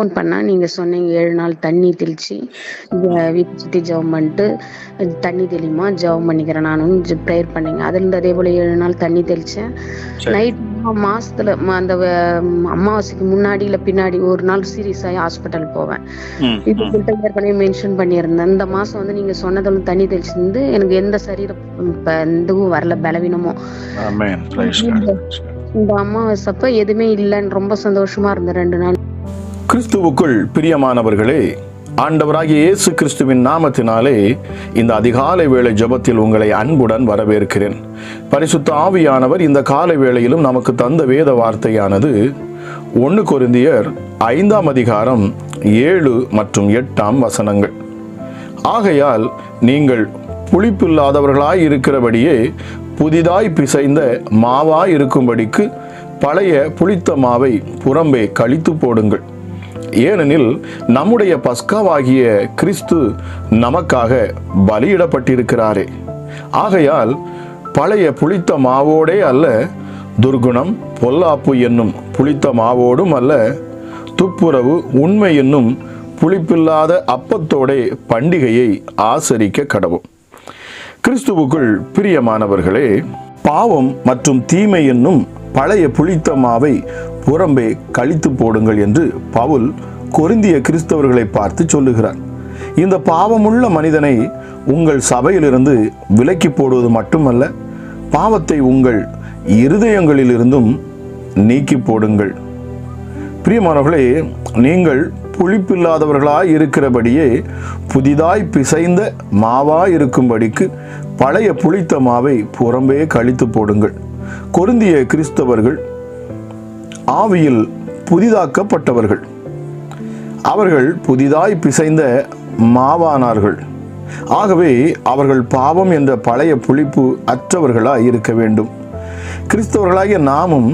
Phone பண்ணா நீங்க சொன்னீங்க 7 நாள் தண்ணி தெளிச்சு வீட்டை சுத்தி ஜெபம் பண்ணிட்டு தண்ணி தெளிமா ஜெபம் பண்ணிக்கிறேன் நானும் ப்ரேயர் பண்ணீங்க. அதுல அதே போல 7 நாள் தண்ணி தெளிச்சேன். நைட் மாசத்துல அந்த அமாவாசைக்கு முன்னாடி இல்ல பின்னாடி ஒரு நாள் சீரியஸ் ஆகி ஹாஸ்பிட்டல் போவேன். இது ஏற்கனவே மென்ஷன் பண்ணியிருந்தேன். இந்த மாசம் வந்து நீங்க சொன்னதும் தண்ணி தெளிச்சிருந்து எனக்கு எந்த சரீர இதுவும் வரல, பலவீனமும். இந்த அமாவாசைப்ப எதுவுமே இல்லைன்னு ரொம்ப சந்தோஷமா இருந்தேன் 2 நாள். கிறிஸ்துவுக்குள் பிரியமானவர்களே, ஆண்டவராகிய இயேசு கிறிஸ்துவின் நாமத்தினாலே இந்த அதிகாலை வேளை ஜெபத்தில் உங்களை அன்புடன் வரவேற்கிறேன். பரிசுத்த ஆவியானவர் இந்த காலை வேளையிலும் நமக்கு தந்த வேத வார்த்தையானது 1 கொரிந்தியர் 5ஆம் அதிகாரம் 7 மற்றும் 8ஆம் வசனங்கள். ஆகையால் நீங்கள் புளிப்பில்லாதவர்களாய் இருக்கிறபடியே புதிதாய் பிசைந்த மாவாய் இருக்கும்படிக்கு பழைய புளித்த மாவை புறம்பே கழித்து போடுங்கள். ஏனெனில் நம்முடைய பஸ்காவாகிய கிறிஸ்து நமக்காக பலியிடப்பட்டிருக்கிறாரே. ஆகையால் பழைய புளித்த மாவோடே அல்ல, துர்குணம் பொல்லாப்பு என்னும் புளித்த மாவோடும் அல்ல, துப்புரவு உண்மை என்னும் புளிப்பில்லாத அப்பத்தோடே பண்டிகையை ஆசரிக்க கடவும். கிறிஸ்துவுக்குள் பிரியமானவர்களே, பாவம் மற்றும் தீமை என்னும் பழைய புளித்த மாவை புறம்பே கழித்து போடுங்கள் என்று பவுல் கொரிந்திய கிறிஸ்தவர்களை பார்த்து சொல்லுகிறார். இந்த பாவமுள்ள மனிதனை உங்கள் சபையிலிருந்து விலக்கி போடுவது மட்டுமல்ல, பாவத்தை உங்கள் இருதயங்களிலிருந்தும் நீக்கி போடுங்கள். பிரியமானவர்களே, நீங்கள் புளிப்பில்லாதவர்களாய் இருக்கிறபடியே புதிதாய் பிசைந்த மாவாய் இருக்கும்படிக்கு பழைய புளித்த மாவை புறம்பே கழித்து போடுங்கள். கொரிந்திய கிறிஸ்தவர்கள் ஆவியில் புதிதாக்கப்பட்டவர்கள். அவர்கள் புதிதாய் பிசைந்த மாவானார்கள். ஆகவே அவர்கள் பாவம் என்ற பழைய புளிப்பு அற்றவர்களாய் இருக்க வேண்டும். கிறிஸ்தவர்களாகிய நாமும்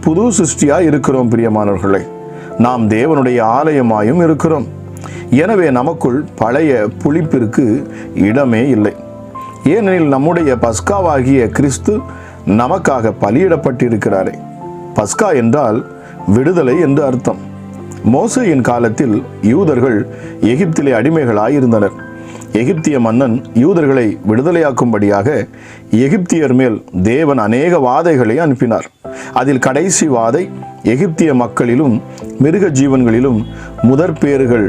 புது சிருஷ்டியாய் இருக்கிறோம். பிரியமானவர்களே, நாம் தேவனுடைய ஆலயமாயும் இருக்கிறோம். எனவே நமக்குள் பழைய புளிப்பிற்கு இடமே இல்லை. ஏனெனில் நம்முடைய பஸ்காவாகிய கிறிஸ்து நமக்காக பலியிடப்பட்டிருக்கிறாரே. பஸ்கா என்றால் விடுதலை என்று அர்த்தம். மோசேயின் காலத்தில் யூதர்கள் எகிப்திலே அடிமைகளாயிருந்தனர். எகிப்திய மன்னன் யூதர்களை விடுதலையாக்கும்படியாக எகிப்தியர் மேல் தேவன் அநேக வாதைகளை அனுப்பினார். அதில் கடைசி வாதை எகிப்திய மக்களிலும் மிருக ஜீவன்களிலும் முதற்பேறுகள்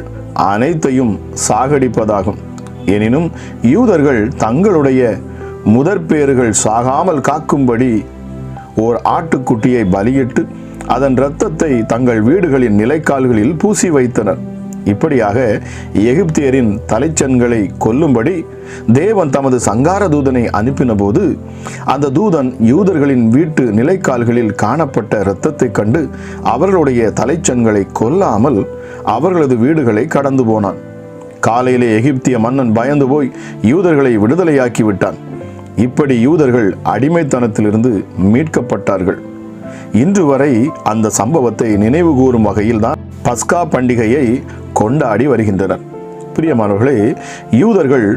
அனைத்தையும் சாகடிப்பதாகும். எனினும் யூதர்கள் தங்களுடைய முதற்பேறுகள் சாகாமல் காக்கும்படி ஓர் ஆட்டுக்குட்டியை பலியிட்டு அதன் இரத்தத்தை தங்கள் வீடுகளின் நிலைக்கால்களில் பூசி வைத்தனர். இப்படியாக எகிப்தியரின் தலைச்சன்களை கொல்லும்படி தேவன் தமது சங்கார தூதனை அனுப்பின போது அந்த தூதன் யூதர்களின் வீட்டு நிலைக்கால்களில் காணப்பட்ட இரத்தத்தை கண்டு அவர்களுடைய தலைச்சன்களை கொல்லாமல் அவர்களது வீடுகளை கடந்து போனான். காலையிலே எகிப்திய மன்னன் பயந்து போய் யூதர்களை விடுதலையாக்கி விட்டான். இப்படி யூதர்கள் அடிமைத்தனத்திலிருந்து மீட்கப்பட்டார்கள். இன்று வரை அந்த சம்பவத்தை நினைவு கூறும் வகையில் தான் பஸ்கா பண்டிகையை கொண்டாடி வருகின்றனர். பிரியமானவர்களே, யூதர்கள்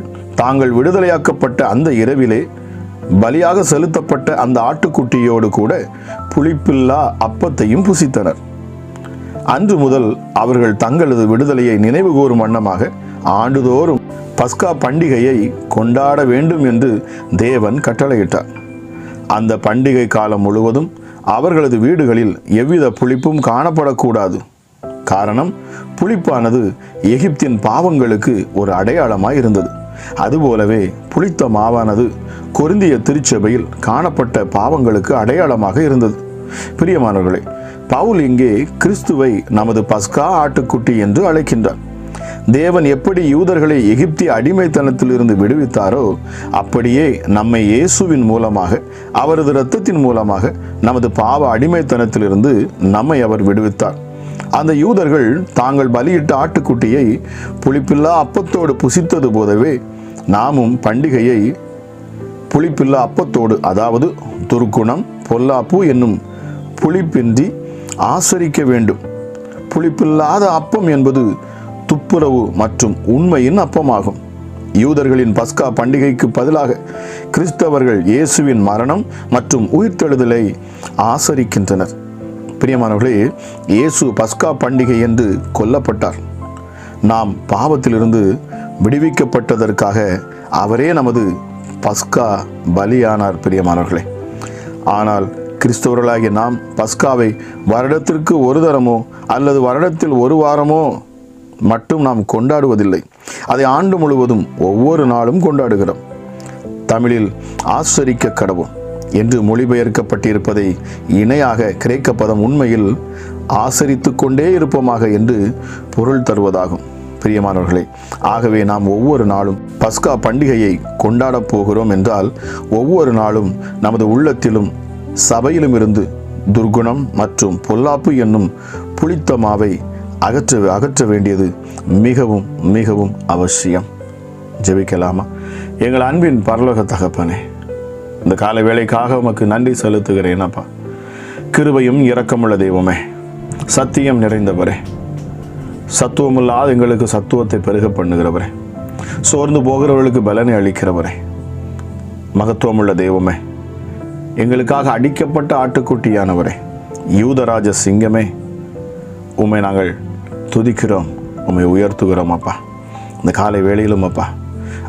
தாங்கள் விடுதலையாக்கப்பட்ட அந்த இரவிலே பலியாக செலுத்தப்பட்ட அந்த ஆட்டுக்குட்டியோடு கூட புளிப்பில்லா அப்பத்தையும் புசித்தனர். அன்று முதல் அவர்கள் தங்களது விடுதலையை நினைவு கூறும் வண்ணமாக ஆண்டுதோறும் பஸ்கா பண்டிகையை கொண்டாட வேண்டும் என்று தேவன் கட்டளையிட்டார். அந்த பண்டிகை காலம் முழுவதும் அவர்களது வீடுகளில் எவ்வித புளிப்பும் காணப்படக்கூடாது. காரணம், புளிப்பானது எகிப்தின் பாவங்களுக்கு ஒரு அடையாளமாய் இருந்தது. அதுபோலவே புளித்த மாவானது கொரிந்திய திருச்சபையில் காணப்பட்ட பாவங்களுக்கு அடையாளமாக இருந்தது. பிரியமானவர்களே, பவுல் இங்கே கிறிஸ்துவை நமது பஸ்கா ஆட்டுக்குட்டி என்று அழைக்கின்றார். தேவன் எப்படி யூதர்களை எகிப்திய அடிமைத்தனத்திலிருந்து விடுவித்தாரோ அப்படியே நம்மை இயேசுவின் மூலமாக அவரது இரத்தத்தின் மூலமாக நமது பாவ அடிமைத்தனத்திலிருந்து நம்மை அவர் விடுவித்தார். அந்த யூதர்கள் தாங்கள் பலியிட்ட ஆட்டுக்குட்டியை புளிப்பில்லா அப்பத்தோடு புசித்தது போலவே நாமும் பண்டிகையை புளிப்பில்லா அப்பத்தோடு, அதாவது துர்க்குணம் பொல்லாப்பு என்னும் புளிப்பின்றி ஆசரிக்க வேண்டும். புளிப்பில்லாத அப்பம் என்பது துப்புரவு மற்றும் உண்மையின் அப்பமாகும். யூதர்களின் பஸ்கா பண்டிகைக்கு பதிலாக கிறிஸ்தவர்கள் இயேசுவின் மரணம் மற்றும் உயிர்த்தெழுதலை ஆசரிக்கின்றனர். பிரியமானவர்களே, இயேசு பஸ்கா பண்டிகை என்று கொல்லப்பட்டார். நாம் பாவத்திலிருந்து விடுவிக்கப்பட்டதற்காக அவரே நமது பஸ்கா பலியானார் பிரியமானவர்களே. ஆனால் கிறிஸ்தவர்களாகிய நாம் பஸ்காவை வருடத்திற்கு ஒரு தரமோ அல்லது வருடத்தில் ஒரு வாரமோ மட்டும் நாம் கொண்டாடுவதில்லை. அதை ஆண்டு முழுவதும் ஒவ்வொரு நாளும் கொண்டாடுகிறோம். தமிழில் ஆசரிக்க கடவும் என்று மொழிபெயர்க்கப்பட்டிருப்பதை இணையாக கிரேக்க பதம் உண்மையில் ஆசரித்து கொண்டே இருப்போமாக என்று பொருள் தருவதாகும். பிரியமானவர்களே, ஆகவே நாம் ஒவ்வொரு நாளும் பஸ்கா பண்டிகையை கொண்டாடப் போகிறோம் என்றால் ஒவ்வொரு நாளும் நமது உள்ளத்திலும் சபையிலும் இருந்து துர்குணம் மற்றும் பொல்லாப்பு என்னும் புளித்த மாவை அகற்ற வேண்டியது மிகவும் மிகவும் அவசியம். ஜெபிக்கலாமா? எங்கள் அன்பின் பரலோக தகப்பனே, இந்த கால வேளைக்காக உமக்கு நன்றி செலுத்துகிறேன் அப்பா. கிருபையும் இரக்கமுள்ள தெய்வமே, சத்தியம் நிறைந்தவரே, சத்துவமில்லாத எங்களுக்கு சத்துவத்தை பெருக பண்ணுகிறவரே, சோர்ந்து போகிறவர்களுக்கு பலனை அளிக்கிறவரே, மகத்துவமுள்ள தெய்வமே, எங்களுக்காக அடிக்கப்பட்ட ஆட்டுக்குட்டியானவரே, யூதராஜ சிங்கமே, உம்மை நாங்கள் துதிக்கிறோம், உம்மை உயர்த்துகிறோம் அப்பா. இந்த காலை வேளையிலும் அப்பா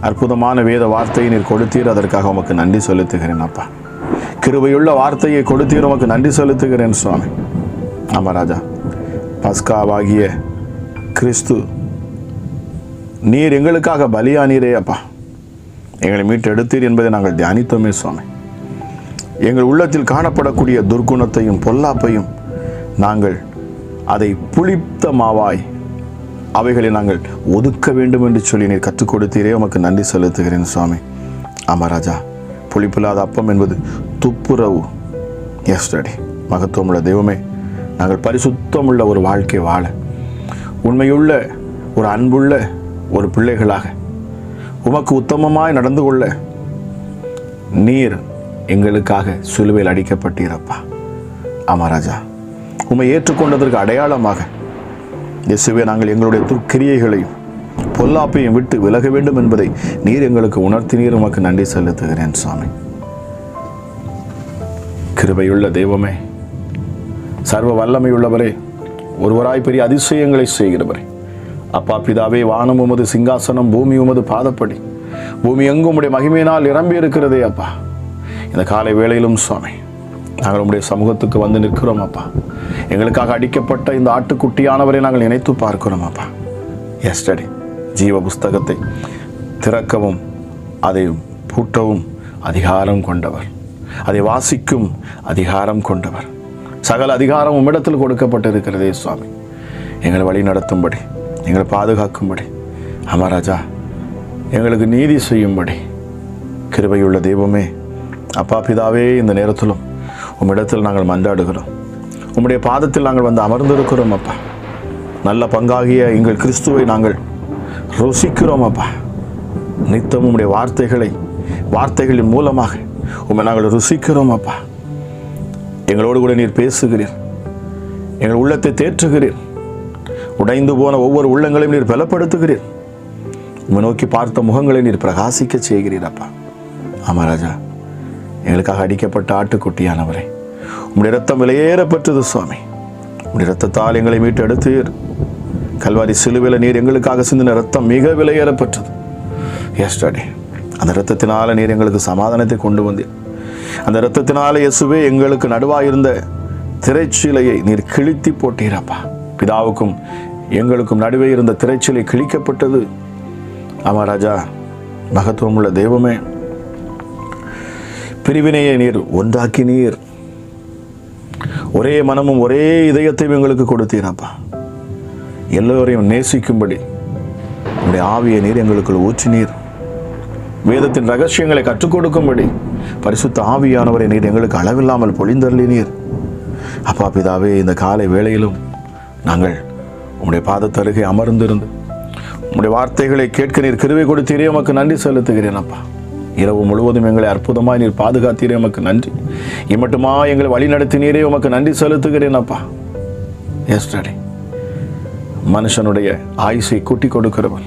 அற்புதமான வேத வார்த்தையை நீர் கொடுத்தீர், அதற்காக உமக்கு நன்றி செலுத்துகிறேன் அப்பா. கிருபையுள்ள வார்த்தையை கொடுத்தீர், உமக்கு நன்றி செலுத்துகிறேன் சுவாமி. ஆமா ராஜா, பஸ்காவாகிய கிறிஸ்து நீர் எங்களுக்காக பலியானீரே அப்பா. எங்களை மீட்டு எடுத்தீர் என்பதை நாங்கள் தியானித்தோமே சுவாமி. எங்கள் உள்ளத்தில் காணப்படக்கூடிய துர்குணத்தையும் பொல்லாப்பையும் நாங்கள் அதை புளித்த மாவாய் அவைகளை நாங்கள் ஒதுக்க வேண்டும் என்று சொல்லி நீர் கற்றுக் கொடுத்தீரே, உமக்கு நன்றி செலுத்துகிறேன் சுவாமி. ஆமா ராஜா, புளிப்பில்லாத அப்பம் என்பது துப்புரவு. எஸ்டடி மகத்துவமுள்ள தெய்வமே, நாங்கள் பரிசுத்தமுள்ள ஒரு வாழ்க்கை வாழ, உண்மையுள்ள ஒரு அன்புள்ள ஒரு பிள்ளைகளாக உமக்கு உத்தமமாய் நடந்து கொள்ள நீர் எங்களுக்காக சிலுவையில் அடிக்கப்பட்டீரப்பா. ஆமா ராஜா, உம்மை ஏற்றுக்கொண்டதற்கு அடையாளமாக இயேசுவே நாங்கள் எங்களுடைய துர்க்கிரியைகளையும் பொல்லாப்பையும் விட்டு விலக வேண்டும் என்பதை நீர் எங்களுக்கு உணர்த்தினீர், உமக்கு நன்றி செலுத்துகிறேன் சுவாமி. கிருபையுள்ள தெய்வமே, சர்வ வல்லமையுள்ளவரே, ஒருவராய் பெரிய அதிசயங்களை செய்கிறவரே, அப்பா பிதாவே, வானம் உமது சிங்காசனம், பூமி உமது பாதப்படி, பூமி எங்கும் உம்முடைய மகிமையினால் நிரம்பி இருக்கிறதே அப்பா. இந்த காலை வேளையிலும் சுவாமி நாங்கள் உம்முடைய சமூகத்துக்கு வந்து நிற்கிறோம் அப்பா. எங்களுக்காக அடிக்கப்பட்ட இந்த ஆட்டுக்குட்டியானவரை நாங்கள் நினைத்து பார்க்கிறோம் அப்பா. எஸ்டடி ஜீவ புஸ்தகத்தை திறக்கவும் அதை பூட்டவும் அதிகாரம் கொண்டவர், அதை வாசிக்கும் அதிகாரம் கொண்டவர், சகல அதிகாரம் உம்மிடத்தில் கொடுக்கப்பட்டிருக்கிறதே சுவாமி. எங்களை வழி நடத்தும்படி, எங்களை பாதுகாக்கும்படி, அமராஜா எங்களுக்கு நீதி செய்யும்படி கிருபையுள்ள தெய்வமே, அப்பா பிதாவே, இந்த நேரத்திலும் உம்மிடத்தில் நாங்கள் மன்றாடுகிறோம். உம்முடைய பாதத்தில் நாங்கள் வந்து அமர்ந்திருக்கிறோம் அப்பா. நல்ல பங்காகிய எங்கள் கிறிஸ்துவை நாங்கள் ருசிக்கிறோம் அப்பா. நித்தமும் உம்முடைய வார்த்தைகளின் மூலமாக உம்மை நாங்கள் ருசிக்கிறோம் அப்பா. எங்களோடு கூட நீர் பேசுகிறீர், எங்கள் உள்ளத்தை தேற்றுகிறீர், உடைந்து போன ஒவ்வொரு உள்ளங்களையும் நீர் பலப்படுத்துகிறீர், உம்மை நோக்கி பார்த்த முகங்களை நீர் பிரகாசிக்க செய்கிறீர் அப்பா. ஆமா ராஜா, எங்களுக்காக அடிக்கப்பட்ட ஆட்டுக்குட்டியானவரே, உம்முடைய ரத்தம் விலையேறப்பட்டது சுவாமி. உம்முடைய ரத்தத்தால் எங்களை மீட்டு எடுத்தீர். கல்வாரி சிலுவையில் நீர் எங்களுக்காக சிந்தின ரத்தம் மிக விலையேறப்பட்டது. எஸ்டடி அந்த ரத்தத்தினால நீர் எங்களுக்கு சமாதானத்தை கொண்டு வந்தீர். அந்த ரத்தத்தினால இயேசுவே எங்களுக்கு நடுவாயிருந்த திரைச்சீலையை நீர் கிழித்து போட்டீரப்பா. பிதாவுக்கும் எங்களுக்கும் நடுவே இருந்த திரைச்சீலை கிழிக்கப்பட்டது. ஆமா ராஜா, மகத்துவமுள்ள தெய்வமே, பிரிவினையை நீர் ஒன்றாக்கினீர். ஒரே மனமும் ஒரே இதயத்தையும் எங்களுக்கு கொடுத்தீரப்பா. எல்லோரையும் நேசிக்கும்படி உடைய ஆவியை நீர் எங்களுக்குள் ஊற்றினீர். வேதத்தின் ரகசியங்களை கற்றுக் கொடுக்கும்படி பரிசுத்த ஆவியானவரை நீர் எங்களுக்கு அளவில்லாமல் பொழிந்தருளினீர். அப்பா பிதாவே, இந்த காலை வேளையிலும் நாங்கள் உம்முடைய பாதத்தருகே அமர்ந்திருந்து உம்முடைய வார்த்தைகளை கேட்க நீர் கிருபை கொடுத்தீரே, உமக்கு நன்றி செலுத்துகிறேன் அப்பா. இரவு முழுவதும் எங்களை அற்புதமாய் நீர் பாதுகாத்தீரே, உமக்கு நன்றி. இம்மட்டுமா எங்களை வழி நடத்தினீரே, உமக்கு நன்றி செலுத்துகிறேன் அப்பா. எஸ்டடி மனுஷனுடைய ஆயுசை கூட்டி கொடுக்கிறவன்,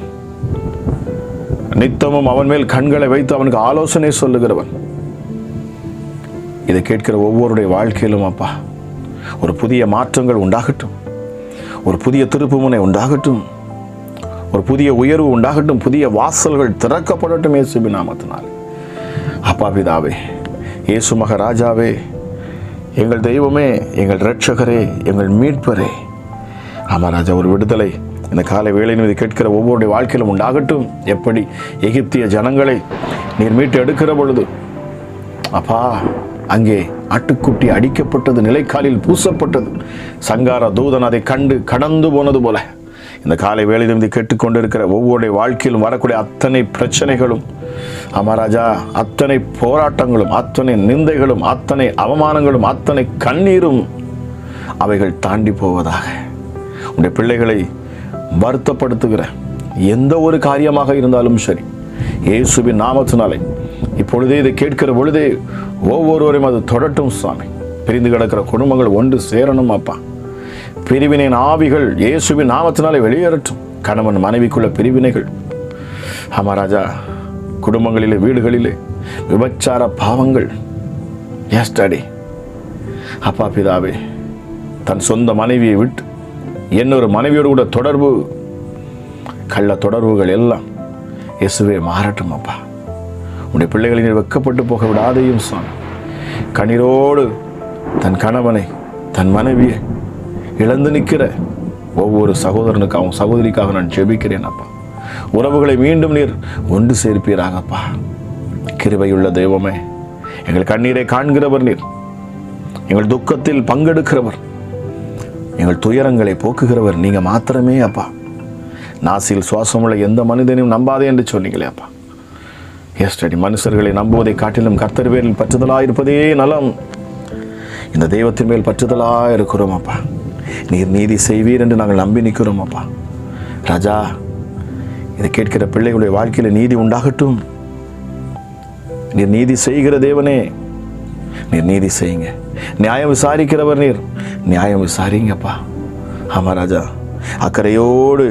நித்தமும் அவன் மேல் கண்களை வைத்து அவனுக்கு ஆலோசனை சொல்லுகிறவன், இதை கேட்கிற ஒவ்வொருடைய வாழ்க்கையிலும் அப்பா ஒரு புதிய மாற்றங்கள் உண்டாகட்டும், ஒரு புதிய திருப்புமுனை உண்டாகட்டும், ஒரு புதிய உயர்வு உண்டாகட்டும், புதிய வாசல்கள் திறக்கப்படட்டும் இயேசுவின் நாமத்தினால். அப்பா பிதாவே, இயேசு மகாராஜாவே, எங்கள் தெய்வமே, எங்கள் இரட்சகரே, எங்கள் மீட்பரே, ஆமா ராஜா, ஒரு விடுதலை இந்த காலை வேளையின் மீது கேட்கிற ஒவ்வொருடைய வாழ்க்கையிலும் உண்டாகட்டும். எப்படி எகிப்திய ஜனங்களை நீர் மீட்டு எடுக்கிற பொழுது அப்பா அங்கே ஆட்டுக்குட்டி அடிக்கப்பட்டது, நிலைக்காலில் பூசப்பட்டது, சங்கார தூதன் அதை கண்டு கடந்து போனது போல இந்த காலை வேளையிலிருந்து கேட்டுக்கொண்டிருக்கிற ஒவ்வொருடைய வாழ்க்கையிலும் வரக்கூடிய அத்தனை பிரச்சனைகளும், அமராஜா, அத்தனை போராட்டங்களும், அத்தனை நிந்தைகளும், அத்தனை அவமானங்களும், அத்தனை கண்ணீரும் அவைகள் தாண்டி போவதாக. உடைய பிள்ளைகளை வருத்தப்படுத்துகிற எந்த ஒரு காரியமாக இருந்தாலும் சரி, இயேசுவின் நாமத்தினாலே இப்பொழுதே இதை கேட்கிற பொழுதே ஒவ்வொருவரையும் அது தொடட்டும் சுவாமி. பிரிந்து கிடக்கிற குடும்பங்கள் ஒன்று சேரணும் அப்பா. பிரிவினையின் ஆவிகள் இயேசுவின் நாமத்தினாலே வெளியேறட்டும். கணவன் மனைவிக்குள்ள பிரிவினைகள், அமராஜா, குடும்பங்களிலே, வீடுகளிலே விபச்சார பாவங்கள், எஸ்டடி அப்பா பிதாவே, தன் சொந்த மனைவியை விட்டு இன்னொரு மனைவியோடு கூட தொடர்பு, கள்ள தொடர்புகள் எல்லாம் இயேசுவே மாறட்டும் அப்பா. உடைய பிள்ளைகளை நீர் வெக்கப்பட்டு போக விடாதையும் சுவாமி. கண்ணீரோடு தன் கணவனை, தன் மனைவியை இழந்து நிற்கிற ஒவ்வொரு சகோதரனுக்காகவும் சகோதரிக்காக நான் ஜெபிக்கிறேன் அப்பா. உறவுகளை மீண்டும் நீர் ஒன்று சேர்ப்பீராகப்பா. கிருபையுள்ள தெய்வமே, எங்கள் கண்ணீரை காண்கிறவர் நீர், எங்கள் துக்கத்தில் பங்கெடுக்கிறவர், எங்கள் துயரங்களை போக்குகிறவர் நீங்க மாத்திரமே அப்பா. நாசில் சுவாசமுள்ள எந்த மனிதனையும் நம்பாதே என்று சொன்னீங்களே அப்பா. எஸ்டடி, மனுஷர்களை நம்புவதை காட்டிலும் கர்த்தர் பேரில் பற்றுதலாக இருப்பதே நலம். இந்த தெய்வத்தின் மேல் பற்றுதலாக இருக்கிறோம் அப்பா. நீர் நீதி செய்வீர் என்று நாங்கள் நம்பி நிற்கிறோம் அப்பா. ராஜா, இதை கேட்கிற பிள்ளைகளுடைய வாழ்க்கையில் நீதி உண்டாகட்டும். நீர் நீதி செய்கிற தேவனே, நீர் நீதி செய்யுங்க. நியாயம் விசாரிக்கிறவர் நீர், நியாயம் விசாரிங்கப்பா. ஆமா ராஜா, அக்கறையோடு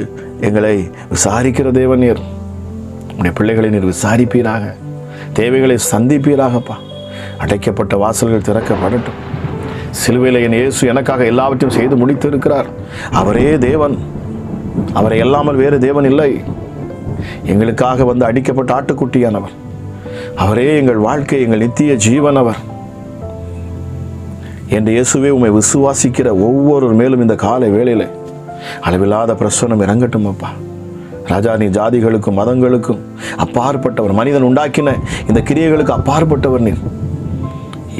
எங்களை விசாரிக்கிற தேவன் நீர். உடைய பிள்ளைகளை நீர் விசாரிப்பீராக, தேவைகளை சந்திப்பீராகப்பா. அடைக்கப்பட்ட வாசல்கள் திறக்கப்படட்டும். சிலுவையில் என் இயேசு எனக்காக எல்லாவற்றையும் செய்து முடித்திருக்கிறார். அவரே தேவன், அவரை இல்லாமல் வேறு தேவன் இல்லை. எங்களுக்காக வந்து அடிக்கப்பட்ட ஆட்டுக்குட்டியானவர் அவரே. எங்கள் வாழ்க்கை, எங்கள் நித்திய ஜீவன் அவர் என்று இயேசுவே, உம்மை விசுவாசிக்கிற ஒவ்வொரு மேலும் இந்த காலை வேளையில அளவில்லாத பிரசன்னம் இறங்கட்டும் அப்பா. ராஜா, நீ ஜாதிகளுக்கும் மதங்களுக்கும் அப்பாற்பட்டவர், மனிதன் உண்டாக்கின இந்த கிரியைகளுக்கு அப்பாற்பட்டவர் நீர்.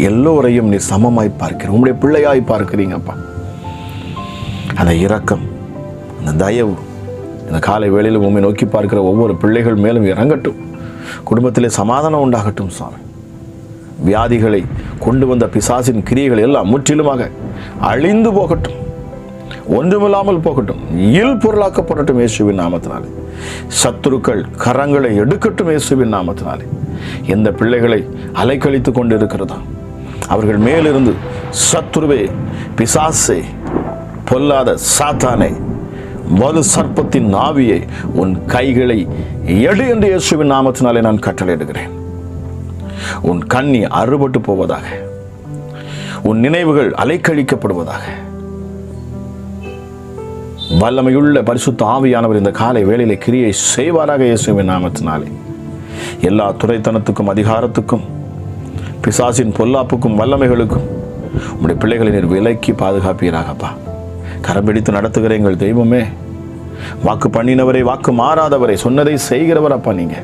எல்லோரையும் நீ சமமாய் பார்க்கிற, உம்முடைய பிள்ளையாய் பார்க்கிறீங்கப்பா. அந்த இரக்கம், அந்த தயவு இந்த காலை வேளையில் உம்மை நோக்கி பார்க்கிற ஒவ்வொரு பிள்ளைகள் மேலும் இறங்கட்டும். குடும்பத்திலே சமாதானம் உண்டாகட்டும் சுவாமி. வியாதிகளை கொண்டு வந்த பிசாசின் கிரியைகள் எல்லாம் முற்றிலுமாக அழிந்து போகட்டும், ஒன்றுமில்லாமல் போகட்டும், இல் பொருளாக்கப்படட்டும் இயேசுவின் நாமத்தினாலே. சத்துருக்கள் கரங்களை எடுக்கட்டும் இயேசுவின் நாமத்தினாலே. எந்த பிள்ளைகளை அலைக்கழித்து கொண்டு இருக்கிறதா அவர்கள் மேலிருந்து சத்துருவே, பிசாசே, பொல்லாத சாத்தானே, வலு சர்ப்பத்தின் ஆவியை உன் கைகளை எடு என்று இயேசுவின் நாமத்தினாலே நான் கட்டளையிடுகிறேன். உன் கண்ணி அறுபட்டு போவதாக, உன் நினைவுகள் அலைக்கழிக்கப்படுவதாக. வல்லமையுள்ள பரிசுத்த ஆவியானவர் இந்த காலை வேளையிலே கிரியை செய்வாராக இயேசுவின் நாமத்தினாலே. எல்லா துரைத்தனத்துக்கும், அதிகாரத்துக்கும், பிசாசின் பொல்லாப்புக்கும், வல்லமைகளுக்கும் உம்முடைய பிள்ளைகளை நீர் விலக்கி பாதுகாப்பீராகப்பா. கரம் பிடித்து நடத்துகிற எங்கள் தெய்வமே, வாக்கு பண்ணினவரை, வாக்கு மாறாதவரை, சொன்னதை செய்கிறவர் அப்பா. நீங்க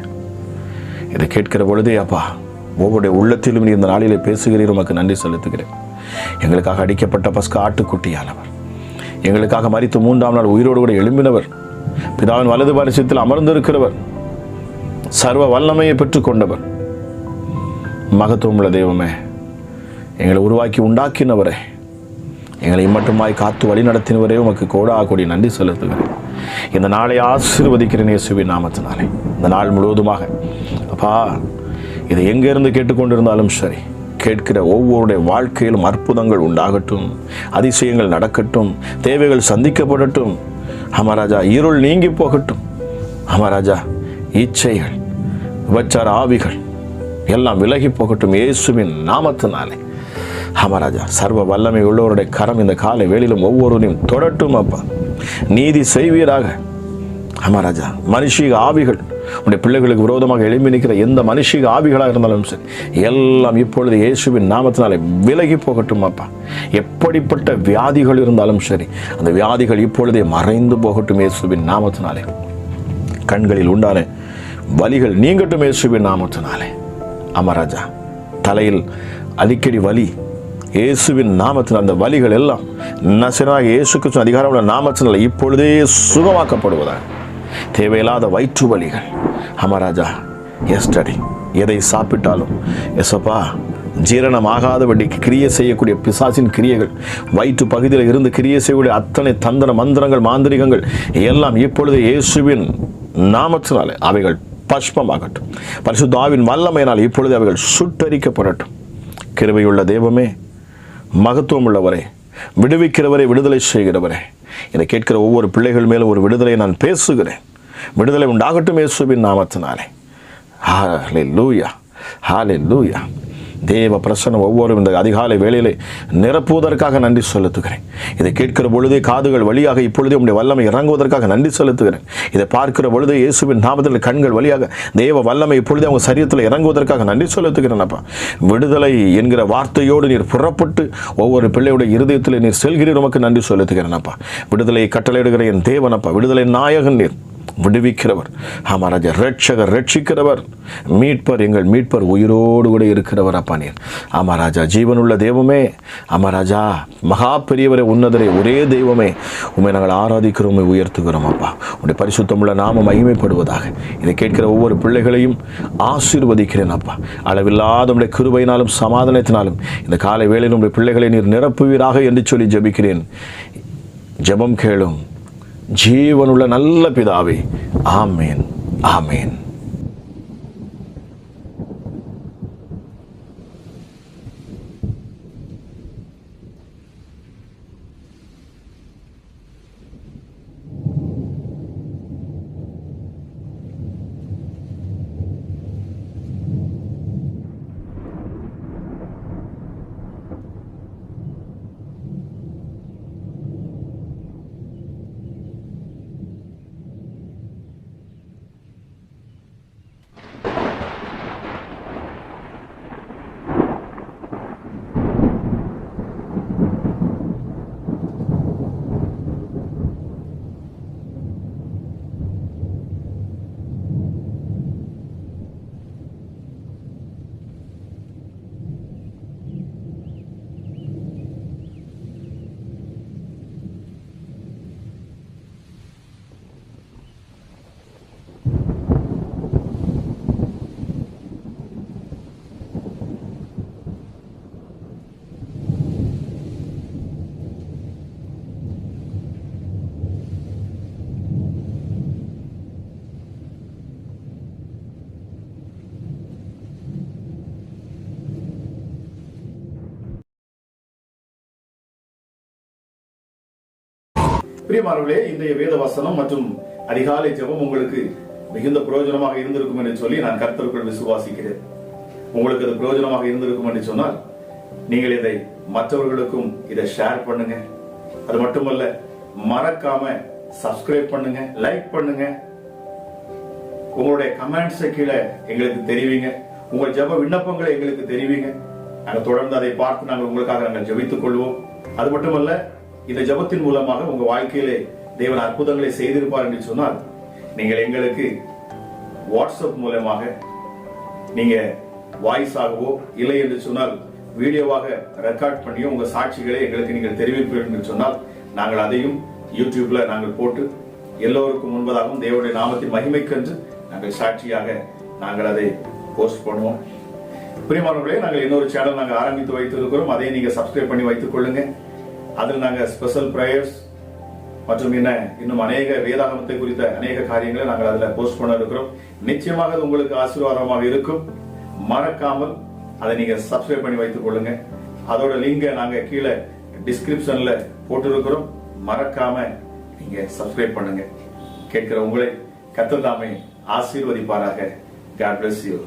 இதை கேட்கிற பொழுதே அப்பா, ஒவ்வொருடைய உள்ளத்திலும் நீ இந்த நாளிலே பேசுகிறீர். உமக்கு நன்றி செலுத்துகிறேன். எங்களுக்காக அடிக்கப்பட்ட பஸ்கா ஆட்டுக்குட்டியானவர், எங்களுக்காக மரித்து 3ஆம் நாள் உயிரோடு கூட எழும்பினவர், பிதாவின் வலது பரிசத்தில் அமர்ந்திருக்கிறவர், சர்வ வல்லமையை பெற்றுக்கொண்டவர், மகத்துவமுள்ள தெய்வமே, எங்களை உருவாக்கி உண்டாக்கினவரே, எங்களை மட்டுமாய் காத்து வழி நடத்தினவரே, உமக்கு கோடி நன்றி செலுத்துகிறேன். இந்த நாளை ஆசீர்வதிக்கிறேன் இயேசுவின் நாமத்தினாலே. இந்த நாள் முழுவதுமாக அப்பா, இதை எங்கிருந்து கேட்டுக்கொண்டிருந்தாலும் சரி, கேட்கிற ஒவ்வொருடைய வாழ்க்கையிலும் அற்புதங்கள் உண்டாகட்டும், அதிசயங்கள் நடக்கட்டும், தேவைகள் சந்திக்கப்படட்டும். அமராஜா, இருள் நீங்கி போகட்டும். அமராஜா, இச்சைகள், விபச்சார ஆவிகள் எல்லாம் விலகி போகட்டும் இயேசுவின் நாமத்தினாலே. ராஜா, சர்வ வல்லமை உள்ளவருடைய கரம் இந்த காலை வேளையிலும் ஒவ்வொருவரையும் தொடட்டும் அப்பா. நீதி செய்வீராக ராஜா. மனுஷீக ஆவிகள், உடைய பிள்ளைகளுக்கு விரோதமாக எழும்பி நிற்கிற எந்த மனுஷீக ஆவிகளாக இருந்தாலும் சரி, எல்லாம் இப்பொழுது இயேசுவின் நாமத்தினாலே விலகி போகட்டும் அப்பா. எப்படிப்பட்ட வியாதிகள் இருந்தாலும் சரி, அந்த வியாதிகள் இப்பொழுதே மறைந்து போகட்டும் இயேசுவின் நாமத்தினாலே. கண்களில் உண்டான வலிகள் நீங்கட்டும் இயேசுவின் நாமத்தினாலே. ராஜா, தலையில் அடிக்கடி வலி, இயேசுவின் நாமத்தினால் அந்த வலிகள் எல்லாம் நசரேயனாகிய இயேசு கிறிஸ்துவின் அதிகாரமுள்ள நாமத்தினால் இப்பொழுதே சுகமாக்கப்படுவதாக. தேவையில்லாத வயிற்று வலிகள் ராஜா, எஸ்டடி எதை சாப்பிட்டாலும் எசப்பா ஜீரணமாகாதபடி கிரியை செய்யக்கூடிய பிசாசின் கிரியைகள், வயிற்று பகுதியில் இருந்து கிரியை செய்யக்கூடிய அத்தனை தந்திர மந்திரங்கள் மாந்திரிகங்கள் எல்லாம் இப்பொழுது இயேசுவின் நாமத்தினாலே அவைகள் பஷ்பமாகட்டும். பரிசுத்த ஆவியின் வல்லமையினால் இப்பொழுது அவைகள் சுட்டரிக்கப்படட்டும். கிருபையுள்ள தெய்வமே, மகத்துவம் உள்ளவரே, விடுவிக்கிறவரை, விடுதலை செய்கிறவரே, இதை கேட்கிற ஒவ்வொரு பிள்ளைகள் மேலும் ஒரு விடுதலை நான் பேசுகிறேன். விடுதலை உண்டாகட்டும் இயேசுவின் நாமத்தினாலே. ஹல்லேலூயா, ஹல்லேலூயா. தேவ பிரசன்னம் ஒவ்வொரு இந்த அதிகாலை வேளையிலே நிரப்புவதற்காக நன்றி செலுத்துகிறேன். இதை கேட்கிற பொழுதே காதுகள் வழியாக இப்பொழுதே உடைய வல்லமை இறங்குவதற்காக நன்றி செலுத்துகிறேன். இதை பார்க்கிற பொழுதே இயேசுவின் நாமத்தில் கண்கள் வழியாக தேவ வல்லமை இப்பொழுதே அவங்க சரீரத்தில் இறங்குவதற்காக நன்றி செலுத்துகிறேன் அப்பா. விடுதலை என்கிற வார்த்தையோடு நீர் புறப்பட்டு ஒவ்வொரு பிள்ளையுடைய இருதயத்தில் நீர் செல்கிறீர், உமக்கு நன்றி செலுத்துகிறேன் அப்பா. விடுதலை கட்டளையிடுகிற என் தேவன் அப்பா, விடுதலை நாயகன் நீர், விடுவிக்கிறவர் ராஜா, ரட்சகர், ரட்சிக்கிறவர், மீட்பர், எங்கள் மீட்பர், உயிரோடு கூட இருக்கிறவர் அப்பா நீர். ராஜா, ஜீவனுள்ள தெய்வமே, ராஜா, மகா பெரியவரே, உன்னதரே, ஒரே தெய்வமே, உண்மை நாங்கள் ஆராதிக்கிறோம், உயர்த்துகிறோம் அப்பா. உடைய பரிசுத்தமுள்ள நாமம் மகிமைப்படுவதாக. இதை கேட்கிற ஒவ்வொரு பிள்ளைகளையும் ஆசீர்வதிக்கிறேன் அப்பா. அளவில்லாத உடைய கிருபையினாலும் சமாதானத்தினாலும் இந்த காலை வேளையில் உடைய பிள்ளைகளை நீர் நிரப்புவீராக என்று சொல்லி ஜெபிக்கிறேன். ஜெபம் கேளும் ஜீவனுள்ள நல்ல பிதாவே, ஆமேன், ஆமேன். பிரியமானவர்களே, இன்றைய வேத வசனம் மற்றும் அதிகாலை ஜெபம் உங்களுக்கு மிகுந்த பிரயோஜனமாக இருந்திருக்கும் என்று சொல்லி நான் கர்த்தருக்குள் விசுவாசிக்கிறேன். உங்களுக்கு அது பிரயோஜனமாக இருந்திருக்கும் என்று சொன்னால் நீங்கள் இதை மற்றவர்களுக்கும் இதை ஷேர் பண்ணுங்க. அது மட்டுமல்ல, மறக்காம சப்ஸ்கிரைப் பண்ணுங்க, லைக் பண்ணுங்க, உங்களுடைய கமெண்ட்ஸ் கீழே எங்களுக்கு தெரிவிங்க, உங்கள் ஜெப விண்ணப்பங்களை எங்களுக்கு தெரிவிங்க. நாங்கள் தொடர்ந்து அதை பார்த்து நாங்கள் உங்களுக்காக நாங்கள் ஜெபித்துக் கொள்வோம். அது மட்டுமல்ல, இந்த ஜெபத்தின் மூலமாக உங்க வாழ்க்கையிலே தேவன் அற்புதங்களை செய்திருப்பார் என்று சொன்னால் நீங்கள் எங்களுக்கு வாட்ஸ்அப் மூலமாக நீங்க வாய்ஸ் ஆகவோ இல்லை என்று சொன்னால் வீடியோவாக ரெக்கார்ட் பண்ணியோ உங்க சாட்சிகளை எங்களுக்கு நீங்கள் தெரிவிப்பீர்கள் என்று சொன்னால் நாங்கள் அதையும் யூடியூப்ல நாங்கள் போட்டு எல்லோருக்கும் முன்பதாகவும் தேவனுடைய நாமத்தின் மகிமைக்கென்று நாங்கள் சாட்சியாக நாங்கள் அதை போஸ்ட் பண்ணுவோம். பிரியமானவர்களே, நாங்கள் இன்னொரு சேனல் நாங்கள் ஆரம்பித்து வைத்திருக்கிறோம். அதை நீங்க சப்ஸ்கிரைப் பண்ணி வைத்துக் கொள்ளுங்க. அதில் நாங்கள் ஸ்பெஷல் பிரேயர்ஸ் மற்றும் இன்னும் அநேக வேதாகமத்தை குறித்த அநேக காரியங்களை நாங்கள் அதில் போஸ்ட் பண்ண இருக்கிறோம். நிச்சயமாக அது உங்களுக்கு ஆசீர்வாதமாக இருக்கும். மறக்காமல் அதை நீங்க சப்ஸ்கிரைப் பண்ணி வைத்துக் கொள்ளுங்க. அதோட லிங்கை நாங்க கீழே டிஸ்கிரிப்ஷன்ல போட்டிருக்கிறோம். மறக்காம நீங்க சப்ஸ்கிரைப் பண்ணுங்க. கேட்கிற உங்களை கர்த்தர் தாமே ஆசீர்வதிப்பாராக. God bless you.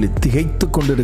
சொல்லி திகைத்து கொண்டிருக்க